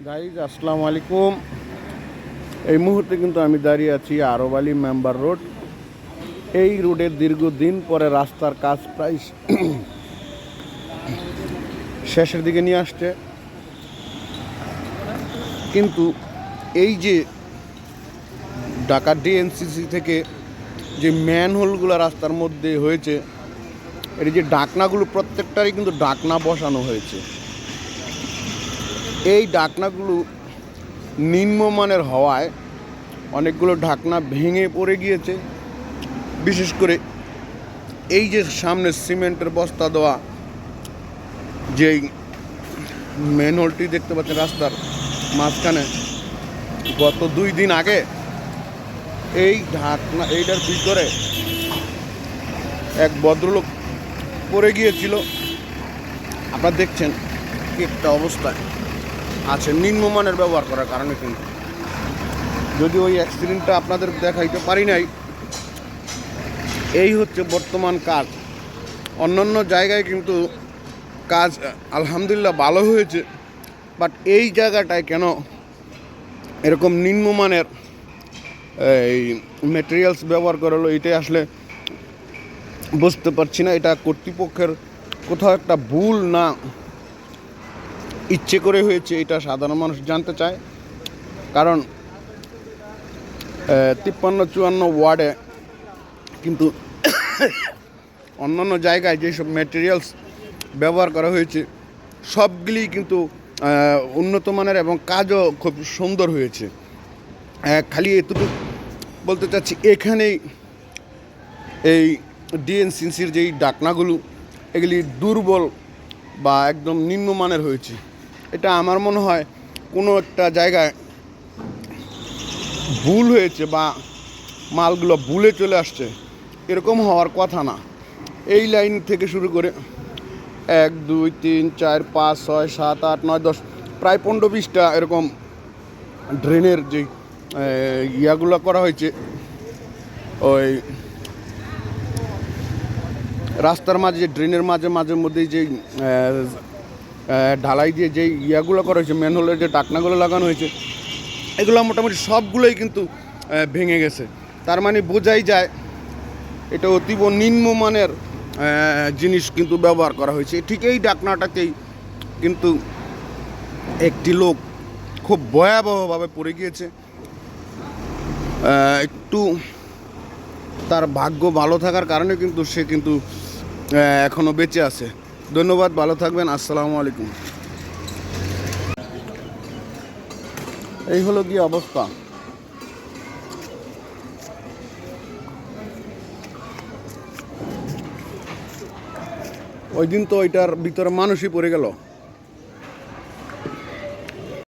Guys আসসালামু আলাইকুম। এই মুহূর্তে কিন্তু আমি দাঁড়িয়ে আছি আরব আলী মেম্বার রোড। এই রোডের দীর্ঘদিন পরে রাস্তার কাজ প্রায় শেষের দিকে নিয়ে আসছে, কিন্তু এই যে ঢাকা ডিএনসিসি থেকে যে ম্যানহোলগুলো রাস্তার মধ্যে হয়েছে, এর যে ডাকনাগুলো প্রত্যেকটারই কিন্তু ডাকনা বসানো হয়েছে। এই ডাকনাগুলো নিম্নমানের হওয়ায় অনেকগুলো ঢাকনা ভেঙে পড়ে গিয়েছে। বিশেষ করে এই যে সামনে সিমেন্টের বস্তা দেওয়া যেই ম্যানহোলটি দেখতে পাচ্ছেন রাস্তার মাঝখানে, গত 2 দিন আগে এই ঢাকনা এইটার ভিতরে এক ভদ্রলোক পড়ে গিয়েছিল। আপনারা দেখছেন কি একটা অবস্থায় আছে নিম্নমানের ব্যবহার করার কারণে। কিন্তু যদি ওই অ্যাক্সিডেন্টটা আপনাদের দেখাইতে পারি নাই, এই হচ্ছে বর্তমান কাজ। অন্যান্য জায়গায় কিন্তু কাজ আলহামদুলিল্লাহ ভালো হয়েছে, বাট এই জায়গাটায় কেন এরকম নিম্নমানের এই ম্যাটেরিয়ালস ব্যবহার করা হলো, এটাই আসলে বুঝতে পারছি না। এটা কর্তৃপক্ষের কোথাও একটা ভুল না ইচ্ছে করে হয়েছে, এটা সাধারণ মানুষ জানতে চায়। কারণ 53-54 ওয়ার্ডে কিন্তু অন্যান্য জায়গায় যেসব ম্যাটেরিয়ালস ব্যবহার করা হয়েছে সবগুলি কিন্তু উন্নত মানের এবং কাজও খুব সুন্দর হয়েছে। খালি এতটুকু বলতে চাচ্ছি, এখানেই এই ডিএনসিসির যেই ডাকনাগুলো এগুলি দুর্বল বা একদম নিম্নমানের হয়েছে। এটা আমার মনে হয় কোনো একটা জায়গায় ভুল হয়েছে বা মালগুলো ভুলে চলে আসছে, এরকম হওয়ার কথা না। এই লাইন থেকে শুরু করে 1 2 3 4 5 6 7 8 9 10 প্রায় 15-20টা এরকম ড্রেনের যে ইয়াগুলো করা হয়েছে, ওই রাস্তার মাঝে যে ড্রেনের মাঝে মাঝে মধ্যেই যেই ঢালাই দিয়ে যেই ইয়াগুলো করা হয়েছে, ম্যানহোলের যে টাকনাগুলো লাগানো হয়েছে, এগুলো মোটামুটি সবগুলোই কিন্তু ভেঙে গেছে। তার মানে বোঝাই যায় এটা অতীব নিম্নমানের জিনিস কিন্তু ব্যবহার করা হয়েছে। ঠিক এই ডাকনাটাকেই কিন্তু একটি লোক খুব ভয়াবহভাবে পড়ে গিয়েছে। একটু তার ভাগ্য ভালো থাকার কারণে কিন্তু সে কিন্তু এখনও বেঁচে আছে। ধন্যবাদ, ভালো থাকবেন, আসসালামু আলাইকুম। এই হলো কি অবস্থা। ওই দিন তো ওইটার ভিতরে মানুষই পড়ে গেল।